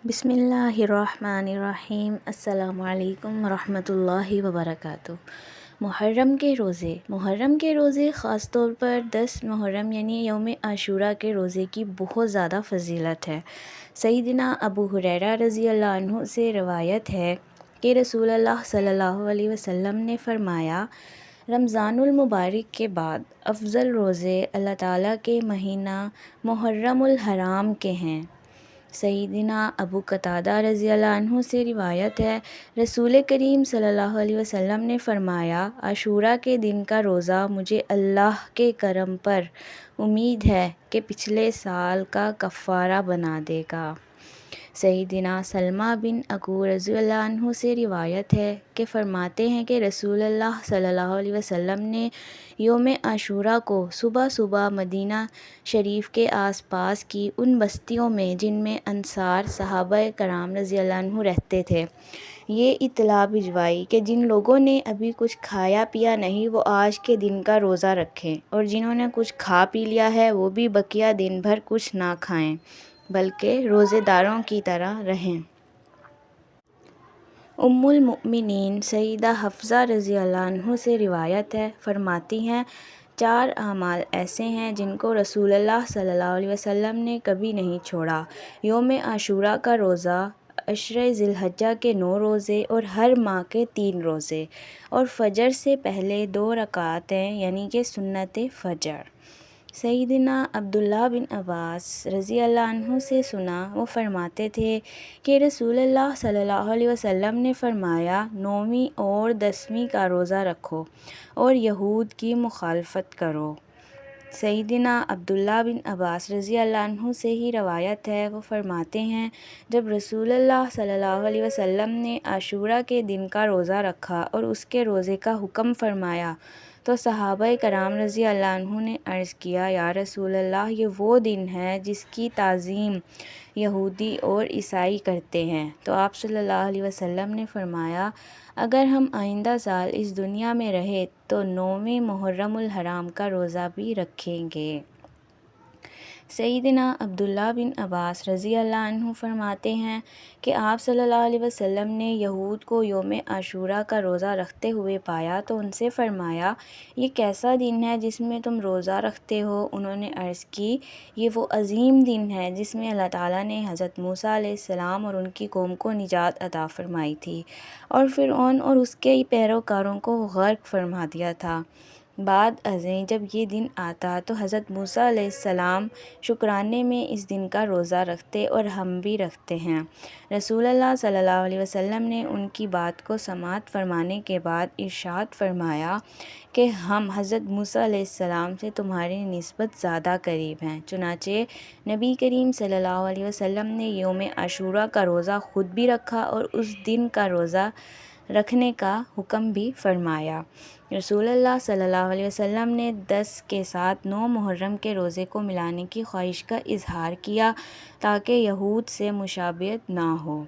بسم اللہ الرحمن الرحیم۔ السلام علیکم ورحمۃ اللہ وبرکاتہ۔ محرم کے روزے خاص طور پر 10 محرم یعنی یوم عاشوراء کے روزے کی بہت زیادہ فضیلت ہے۔ سیدنا ابو ہریرہ رضی اللہ عنہ سے روایت ہے کہ رسول اللہ صلی اللہ علیہ وسلم نے فرمایا، رمضان المبارک کے بعد افضل روزے اللہ تعالیٰ کے مہینہ محرم الحرام کے ہیں۔ سیدنا ابو قتادہ رضی اللہ عنہ سے روایت ہے، رسول کریم صلی اللہ علیہ وسلم نے فرمایا، عاشوراء کے دن کا روزہ مجھے اللہ کے کرم پر امید ہے کہ پچھلے سال کا کفارہ بنا دے گا۔ سیدنا سلمہ بن اکوع رضی اللہ عنہ سے روایت ہے کہ فرماتے ہیں کہ رسول اللہ صلی اللہ علیہ وسلم نے یوم عاشوراء کو صبح صبح مدینہ شریف کے آس پاس کی ان بستیوں میں جن میں انصار صحابہ کرام رضی اللہ عنہ رہتے تھے، یہ اطلاع بھجوائی کہ جن لوگوں نے ابھی کچھ کھایا پیا نہیں وہ آج کے دن کا روزہ رکھیں، اور جنہوں نے کچھ کھا پی لیا ہے وہ بھی بقیہ دن بھر کچھ نہ کھائیں بلکہ روزے داروں کی طرح رہیں۔ ام المؤمنین سیدہ حفصہ رضی اللہ عنہ سے روایت ہے، فرماتی ہیں، 4 اعمال ایسے ہیں جن کو رسول اللہ صلی اللہ علیہ وسلم نے کبھی نہیں چھوڑا: یوم عاشوراء کا روزہ، عشرِ ذی الحجہ کے 9 روزے اور ہر ماہ کے 3 روزے، اور فجر سے پہلے 2 رکعتیں یعنی کہ سنت فجر۔ سیدنا عبداللہ بن عباس رضی اللہ عنہ سے سنا، وہ فرماتے تھے کہ رسول اللہ صلی اللہ علیہ وسلم نے فرمایا، 9ویں اور 10ویں کا روزہ رکھو اور یہود کی مخالفت کرو۔ سیدنا عبداللہ بن عباس رضی اللہ عنہ سے ہی روایت ہے، وہ فرماتے ہیں، جب رسول اللہ صلی اللہ علیہ وسلم نے عاشوراء کے دن کا روزہ رکھا اور اس کے روزے کا حکم فرمایا تو صحابہ کرام رضی اللہ عنہ نے عرض کیا، یا رسول اللہ، یہ وہ دن ہے جس کی تعظیم یہودی اور عیسائی کرتے ہیں۔ تو آپ صلی اللہ علیہ وسلم نے فرمایا، اگر ہم آئندہ سال اس دنیا میں رہے تو 9ویں محرم الحرام کا روزہ بھی رکھیں گے۔ سیدنا عبداللہ بن عباس رضی اللہ عنہ فرماتے ہیں کہ آپ صلی اللہ علیہ وسلم نے یہود کو یوم عاشوراء کا روزہ رکھتے ہوئے پایا تو ان سے فرمایا، یہ کیسا دن ہے جس میں تم روزہ رکھتے ہو؟ انہوں نے عرض کی، یہ وہ عظیم دن ہے جس میں اللہ تعالیٰ نے حضرت موسیٰ علیہ السلام اور ان کی قوم کو نجات عطا فرمائی تھی اور فرعون اور اس کے پیروکاروں کو غرق فرما دیا تھا۔ بعد ازیں جب یہ دن آتا تو حضرت موسیٰ علیہ السلام شکرانے میں اس دن کا روزہ رکھتے اور ہم بھی رکھتے ہیں۔ رسول اللہ صلی اللہ علیہ وسلم نے ان کی بات کو سماعت فرمانے کے بعد ارشاد فرمایا کہ ہم حضرت موسیٰ علیہ السلام سے تمہاری نسبت زیادہ قریب ہیں۔ چنانچہ نبی کریم صلی اللہ علیہ وسلم نے یوم عاشوراء کا روزہ خود بھی رکھا اور اس دن کا روزہ رکھنے کا حکم بھی فرمایا۔ رسول اللہ صلی اللہ علیہ وسلم نے 10 کے ساتھ 9 محرم کے روزے کو ملانے کی خواہش کا اظہار کیا تاکہ یہود سے مشابہت نہ ہو۔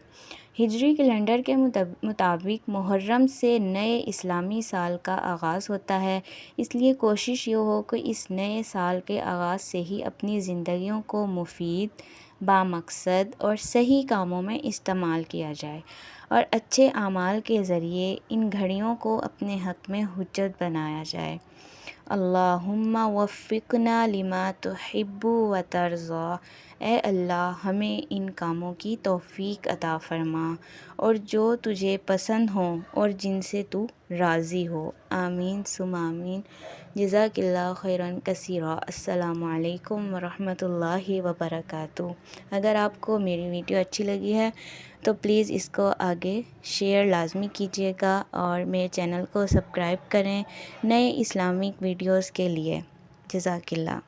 ہجری کیلنڈر کے مطابق محرم سے نئے اسلامی سال کا آغاز ہوتا ہے، اس لیے کوشش یہ ہو کہ اس نئے سال کے آغاز سے ہی اپنی زندگیوں کو مفید، بامقصد اور صحیح کاموں میں استعمال کیا جائے اور اچھے اعمال کے ذریعے ان گھڑیوں کو اپنے حق میں حجت بنایا جائے۔ اللہم وفقنا لما تحب و ترضی، اے اللہ ہمیں ان کاموں کی توفیق عطا فرما اور جو تجھے پسند ہوں اور جن سے تو راضی ہو، آمین ثم آمین۔ جزاک اللہ خیرا کثیرا۔ السلام علیکم ورحمۃ اللہ وبرکاتہ۔ اگر آپ کو میری ویڈیو اچھی لگی ہے تو پلیز اس کو آگے شیئر لازمی کیجیے گا اور میرے چینل کو سبسکرائب کریں نئے اسلامک ویڈیوز کے لیے۔ جزاک اللہ۔